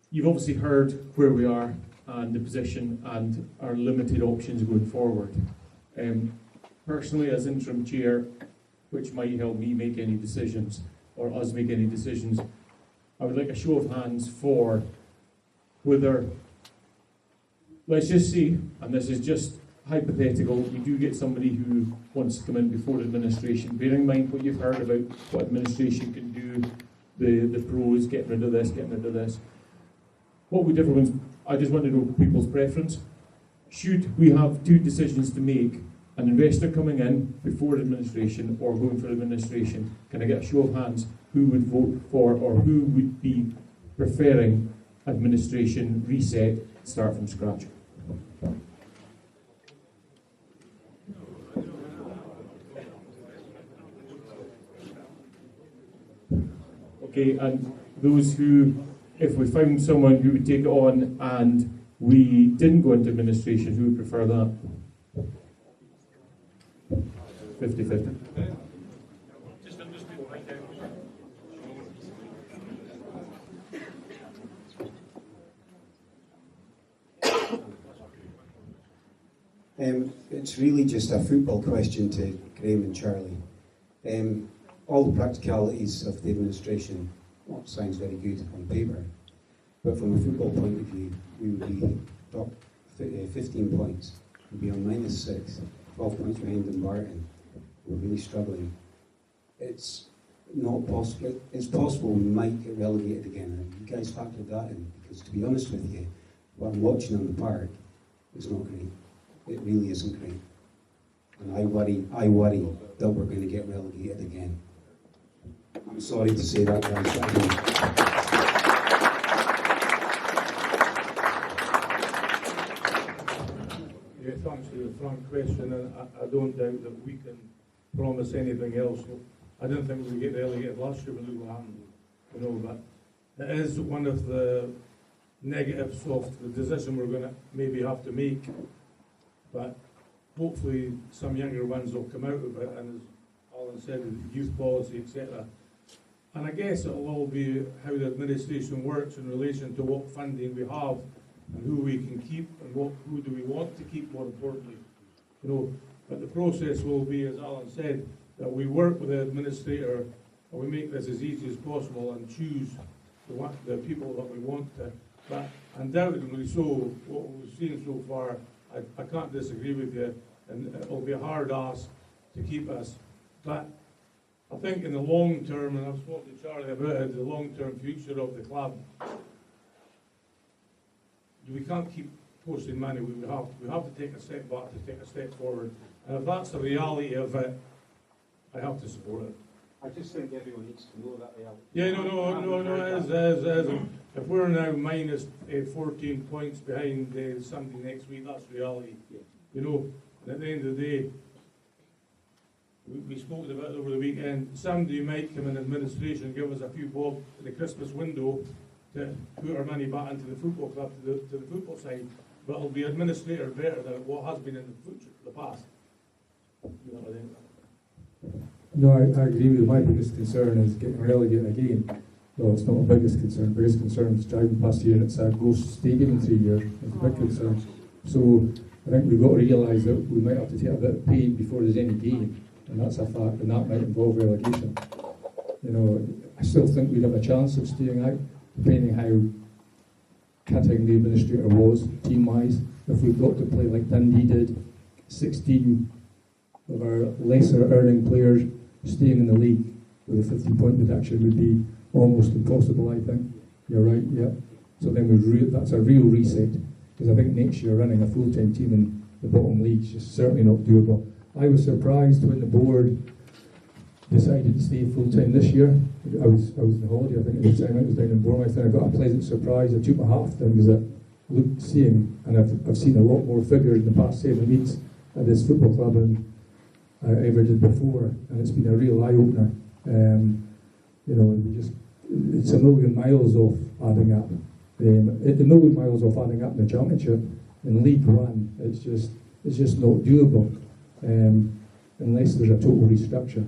You've obviously heard where we are and the position and our limited options going forward. Personally, as interim chair, which might help me make any decisions or us make any decisions, I would like a show of hands for whether, let's just see, and this is just hypothetical, we do get somebody who wants to come in before administration, bearing in mind what you've heard about what administration can do, the pros, getting rid of this. What would everyone's, I just want to know people's preference. Should we have 2 decisions to make, an investor coming in before administration or going for administration, can I get a show of hands who would vote for or who would be preferring administration reset, start from scratch? Okay, and those who, if we found someone who would take it on and we didn't go into administration, who would prefer that? 50-50. It's really just a football question to Graham and Charlie. All the practicalities of the administration sounds very good on paper, but from a football point of view, we would be top 15 points. We'd be on -6, 12 points behind Dumbarton. We're really struggling. It's not possible. It's possible we might get relegated again. And you guys factored that in, because to be honest with you, what I'm watching on the park is not great. It really isn't great. And I worry that we're going to get relegated again. I'm sorry to say that, guys. Yeah, thanks for the frank question, and I don't doubt that we can promise anything else. I didn't think we would get relegated last year, but look what happened. You know, but it is one of the negatives of the decision we're going to maybe have to make. But hopefully some younger ones will come out of it, and as Alan said, youth policy, etc. And I guess it'll all be how the administration works in relation to what funding we have and who we can keep and who do we want to keep, more importantly. You know, but the process will be, as Alan said, that we work with the administrator and we make this as easy as possible and choose the people that we want to. But undoubtedly so, what we've seen so far, I can't disagree with you, and it'll be a hard ask to keep us. But I think in the long term, and I've spoken to Charlie about it, the long-term future of the club, we can't keep posting money. We have to take a step back to take a step forward. And if that's the reality of it, I have to support it. I just think everyone needs to know that reality. Yeah, no, it is. If we're now minus 14 points behind somebody next week, that's reality. Yeah. You know, and at the end of the day, we spoke about it over the weekend. Somebody might come in administration and give us a few bob in the Christmas window to put our money back into the football club, to the football side, but it'll be administrator better than what has been in the past. You know what I think? No, I agree with you. My biggest concern is getting relegated again. No, it's not my biggest concern. Biggest concern is driving past here and it's a ghost stadium in 3 years. It's a big concern. So I think we've got to realise that we might have to take a bit of pain before there's any gain, and that's a fact, and that might involve relegation. You know, I still think we'd have a chance of staying out, depending how cutting the administrator was, team-wise. If we've got to play like Dundee did, 16 of our lesser earning players staying in the league with a 50-point reduction would be almost impossible, I think. You're right, yeah. So then that's a real reset, because I think next year running a full-time team in the bottom league is just certainly not doable. I was surprised when the board decided to stay full-time this year. I was on holiday, I think at the time. I was down in Bournemouth, and I got a pleasant surprise. I took my half down because I looked seeing, and I've seen a lot more figures in the past 7 weeks at this football club than I ever did before, and it's been a real eye-opener. You know, it's a million miles off adding up. A million miles off adding up in the Championship. In League One, it's just not doable unless there's a total restructure.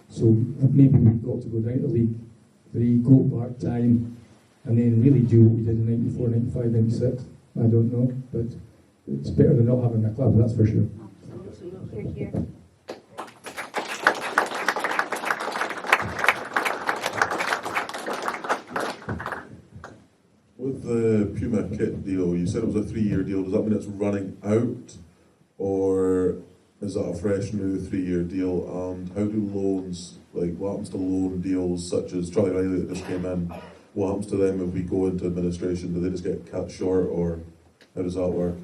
So maybe we've got to go down to League 3, go back time, and then really do what we did in 94, 95, 96. I don't know, but it's better than not having a club, that's for sure. Thank you. With the Puma kit deal, you said it was a 3-year deal. Does that mean it's running out, or is that a fresh new 3-year deal? And how do loans, like what happens to loan deals such as Charlie Riley that just came in? What happens to them if we go into administration? Do they just get cut short, or how does that work?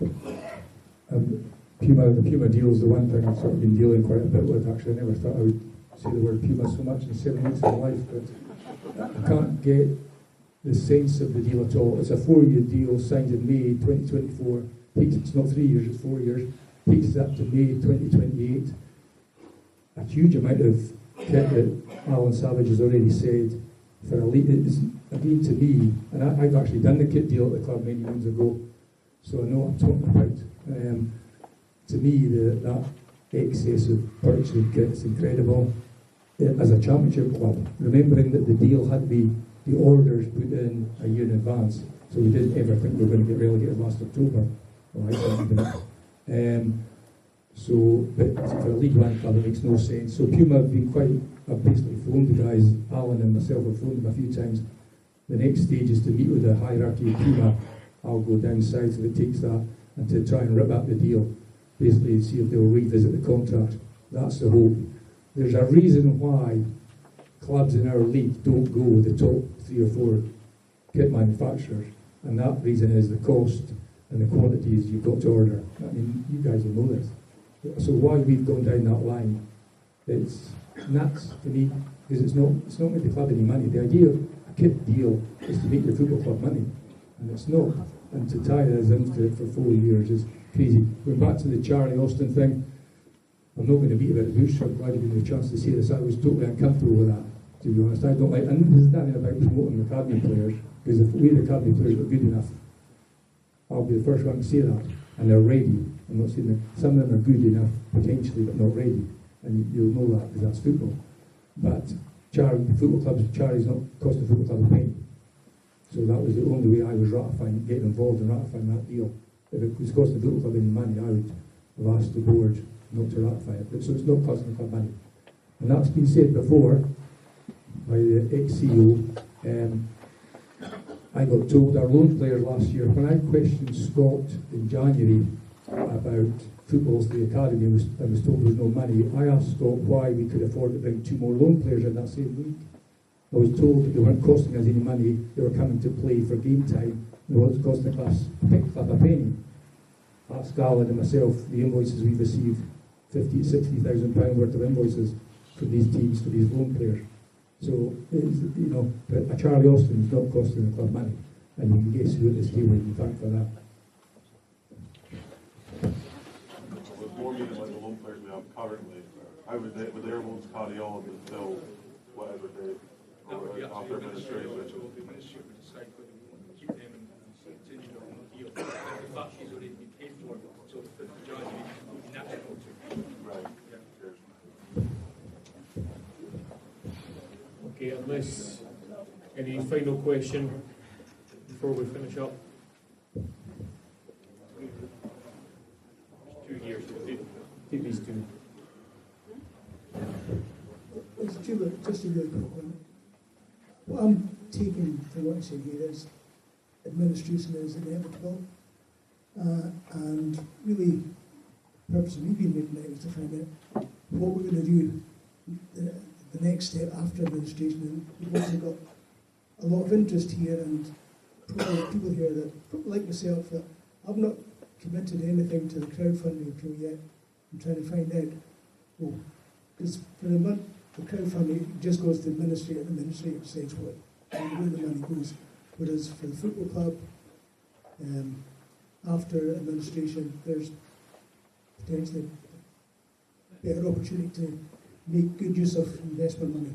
The Puma deal is the one thing I've sort of been dealing quite a bit with. Actually, I never thought I would say the word Puma so much in 7 weeks of my life, but I can't get the sense of the deal at all. It's a 4-year deal signed in May 2024. It's not 3 years, it's 4 years. Takes us up to May 2028. A huge amount of kit that Alan Savage has already said for a league. It's, again, to me, and I've actually done the kit deal at the club many moons ago, so I know what I'm talking about. To me, that excess of purchasing kit. It's incredible. As a championship club, remembering that the deal had to be the orders put in a year in advance, so we didn't ever think we were going to get relegated last October. Well, I certainly didn't. But for a League One club, it makes no sense. So Puma have been I've basically phoned the guys, Alan and myself have phoned them a few times. The next stage is to meet with the hierarchy of Puma. I'll go down south if it takes that, and to try and rip up the deal. Basically, see if they'll revisit the contract. That's the hope. There's a reason why clubs in our league don't go with the top 3 or 4 kit manufacturers, and that reason is the cost and the quantities you've got to order. I mean, you guys will know this. So why we've gone down that line, it's nuts to me, because it's not make the club any money. The idea of a kit deal is to make your football club money, and it's not. And to tie us into it for 4 years is crazy. Going back to the Charlie Austin thing, I'm not going to beat about the bush, so I'm glad you gave me a chance to say this. I was totally uncomfortable with that, to be honest. I don't like, and there's nothing about promoting the academy players, because if we, the academy players, are good enough, I'll be the first one to say that, and they're ready. I'm not saying that some of them are good enough, potentially, but not ready, and you'll know that, because that's football. But football clubs, charity's not cost the football club a penny. So that was the only way I was getting involved in ratifying that deal. If it was costing the football club any money, I would have asked the board not to ratify it. But so it's not costing the club money. And that's been said before by the ex-CEO. I got told our loan players last year, when I questioned Scott in January about footballs to the academy, I was told there was no money. I asked Scott why we could afford to bring 2 more loan players in that same week. I was told that they weren't costing us any money, they were coming to play for game time, and it wasn't costing the club a penny. Ask Alan and myself the invoices we've received, £50,000 to £60,000 worth of invoices from these teams for these loan players. So, but a Charlie Austin is not costing the club money, and you can guess who at this table you can thank for that. With more meaning like the loan players we have currently, how would their loans carry on until whatever day? That would be up to the administrator, so the ministry would decide whether we want to keep them and continue on the deal. The fact she's already been paid for, so the January would be natural to. Right. Okay, unless any final question before we finish up? 2 years, take these 2. Just a really quick one. What I'm taking from what I said here is administration is inevitable, and really the purpose of me being here tonight is to find out what we're going to do the next step after administration. And we've also got a lot of interest here, and probably people here that, probably like myself, that I've not committed anything to the crowdfunding appeal yet. I'm trying to find out, because for the month, the crowdfunding just goes to the administrator, and the administrator says where the money goes. Whereas for the football club, after administration, there's potentially a better opportunity to make good use of investment money.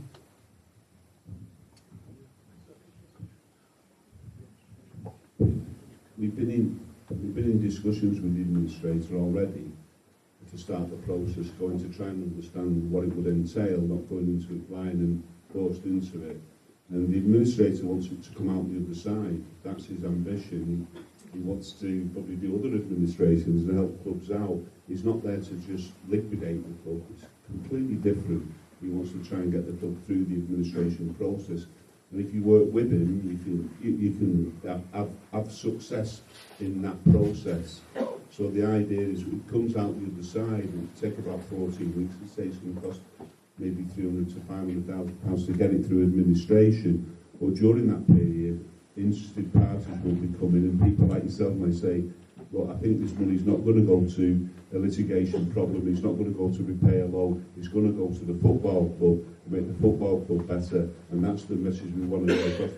We've been in discussions with the administrator already to start the process, going to try and understand what it would entail, not going into it blind and forced into it. And the administrator wants it to come out the other side. That's his ambition. He wants to probably do other administrations and help clubs out. He's not there to just liquidate the club. It's completely different. He wants to try and get the club through the administration process. And if you work with him, you can have success in that process. So the idea is it comes out the other side, and it take about 14 weeks. It says it's going to cost maybe £300,000 to £500,000 to get it through administration. But during that period, interested parties will be coming, and people like yourself may say, well, I think this money's not going to go to a litigation problem, it's not going to go to repay a loan, it's going to go to the football club to make the football club better, and that's the message we want to get across.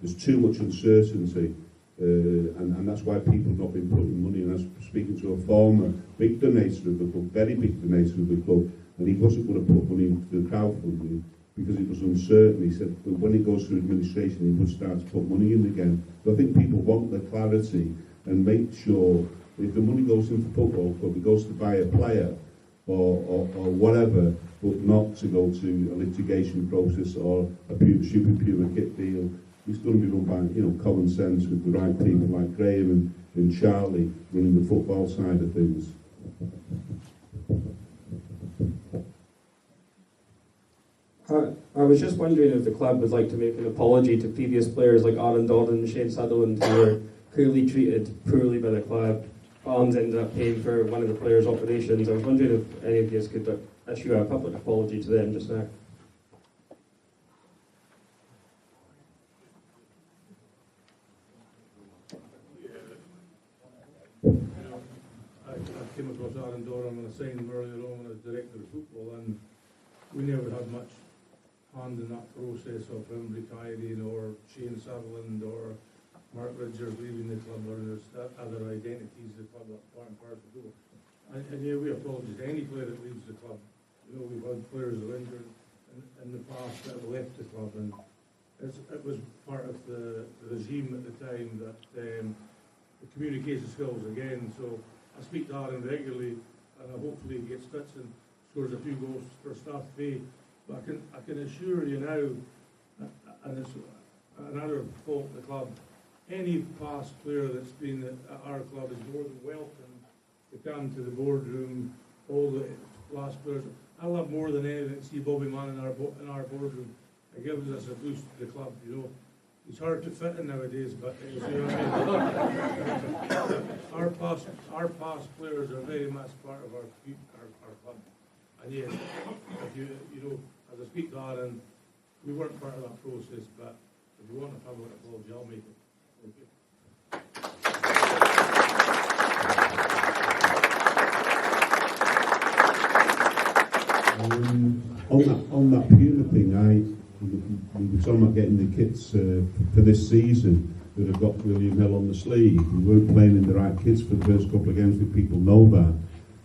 There's too much uncertainty, and that's why people have not been putting money. And I was speaking to a former big donator of the club, very big donator of the club, and he wasn't going to put money into the crowdfunding because it was uncertain. He said, but when it goes through administration, he would start to put money in again. So I think people want the clarity and make sure if the money goes into the football club, it goes to buy a player, or whatever, but not to go to a litigation process or a super pure kit deal. It's going to be run by common sense with the right people like Graham and Charlie running the football side of things. I was just wondering if the club would like to make an apology to previous players like Aaron Doran and Shane Sutherland, who were clearly treated poorly by the club. Arms ended up paying for one of the players' operations. I was wondering if any of you could issue a public apology to them just now. I came across Aaron Doran when I signed him earlier on when I was director of football, and we never had much hand in that process of him retiring, or Shane Sutherland, or Mark Ridgers leaving the club, or there's other identities the club that aren't part of the football. And yeah, we apologise to any player that leaves the club. We've had players that are injured in the past that have left the club, and it was part of the regime at the time that the communication skills again. So I speak to Aaron regularly, and hopefully he gets fits and scores a few goals for staff pay. But I can assure you now, and it's another fault of the club, any past player that's been at our club is more than welcome to come to the boardroom. All the last players, I love more than anything to see Bobby Mann in our boardroom. It gives us a boost to the club. It's hard to fit in nowadays, but you know what I mean? our past players are very much part of our club. And yes, if you as I speak to Aaron, we weren't part of that process, but if you want a public apology, I'll make it. Thank you. On that Puma thing, we were talking about getting the kits for this season that have got William Hill on the sleeve. We weren't playing in the right kits for the first couple of games, but people know that.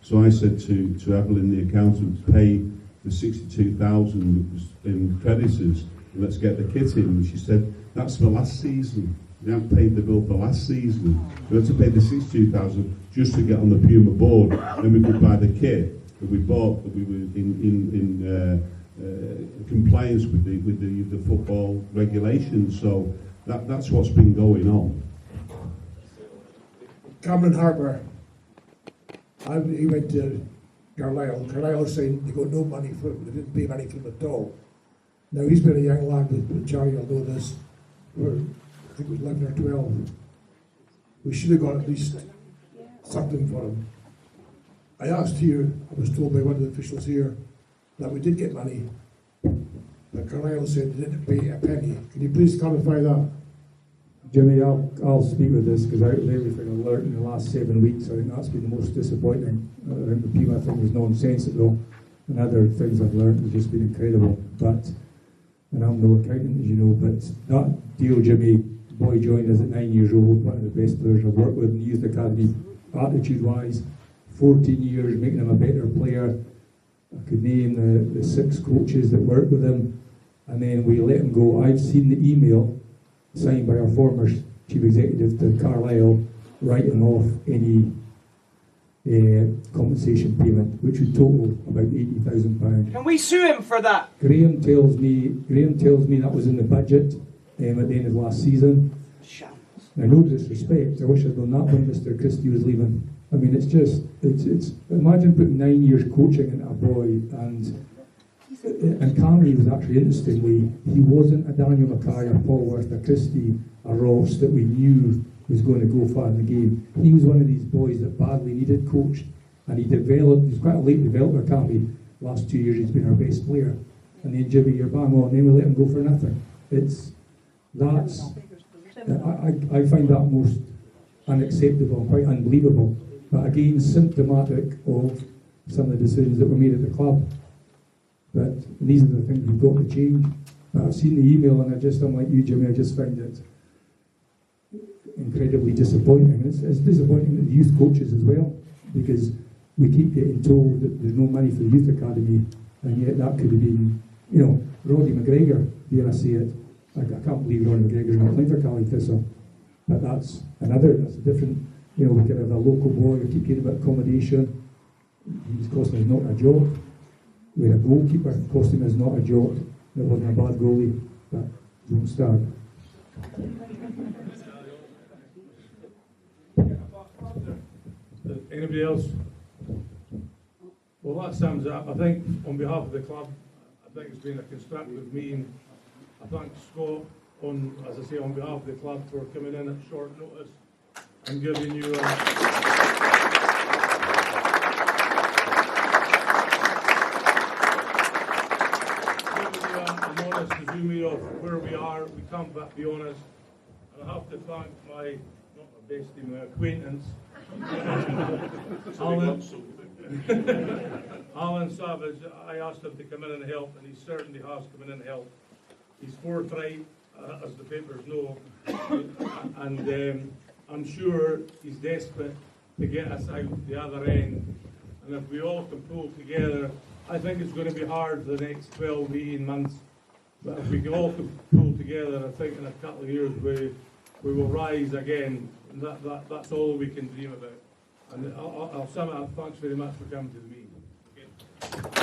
So I said to Evelyn, the accountant, pay the 62,000 that was in creditors, and let's get the kit in. And she said, that's for last season. We haven't paid the bill for last season. We had to pay the 62,000 just to get on the Puma board. Then we could buy the kit that we bought, that we were in compliance with the football regulations. So that's what's been going on. Cameron Harper, he went to Carlisle. Carlisle saying they got no money for him, they didn't pay money for him at all. Now he's been a young lad, with Charlie will know this, for I think it was 11 or 12. We should have got at least something for him. I asked here, I was told by one of the officials here, that we did get money, but Carlisle said they didn't pay a penny. Can you please clarify that? Jimmy, I'll speak with this, because out of everything I've learned in the last 7 weeks, I think that's been the most disappointing. I think the Puma thing was nonsensical, and other things I've learned have just been incredible. But, and I'm no accountant, as you know, but that deal, Jimmy, boy joined us at 9 years old, one of the best players I've worked with in the youth academy, attitude-wise, 14 years, making him a better player. I could name the 6 coaches that worked with him, and then we let him go. I've seen the email signed by our former chief executive to Carlisle, writing off any compensation payment, which would total about £80,000. Can we sue him for that? Graham tells me that was in the budget at the end of last season. Now, no disrespect, I wish I'd done that when Mr. Christie was leaving. I mean, it's imagine putting 9 years coaching into a boy, and Camry was actually, interestingly, he wasn't a Daniel Mackay, a Paul Worth, a Christie, a Ross that we knew was going to go far in the game. He was one of these boys that badly needed coached, and he was quite a late developer, Camry. Last 2 years he's been our best player. And then Jimmy, you're bang on, then we let him go for nothing. I find that most unacceptable, quite unbelievable. But again, symptomatic of some of the decisions that were made at the club. But these are the things we've got to change. But I've seen the email, and I'm like you, Jimmy, I just find it incredibly disappointing. It's disappointing to the youth coaches as well, because we keep getting told that there's no money for the youth academy, and yet that could have been, Roddy McGregor, dare I say it. I can't believe Roddy McGregor's not playing for Caledonian Thistle. But that's a different, we could have a local boy, we keep getting a bit of accommodation. He's costing us not a job. We had a goalkeeper costing us not a job. It wasn't a bad goalie, but don't start. Anybody else? Well, that sums it up. I think on behalf of the club, I think it's been a constructive meeting. I thank Scott, as I say, on behalf of the club for coming in at short notice and giving you a honest resume of where we are. We can't but be honest. And I have to thank my, not my bestie, my acquaintance, Alan Savage. I asked him to come in and help, and he certainly has come in and helped. He's forthright, as the papers know, and I'm sure he's desperate to get us out the other end. And if we all can pull together, I think it's going to be hard for the next 12, 18 months. But if we can all pull together, I think in a couple of years we will rise again. And that's all we can dream about. And I'll sum it up. Thanks very much for coming to the meeting. Okay.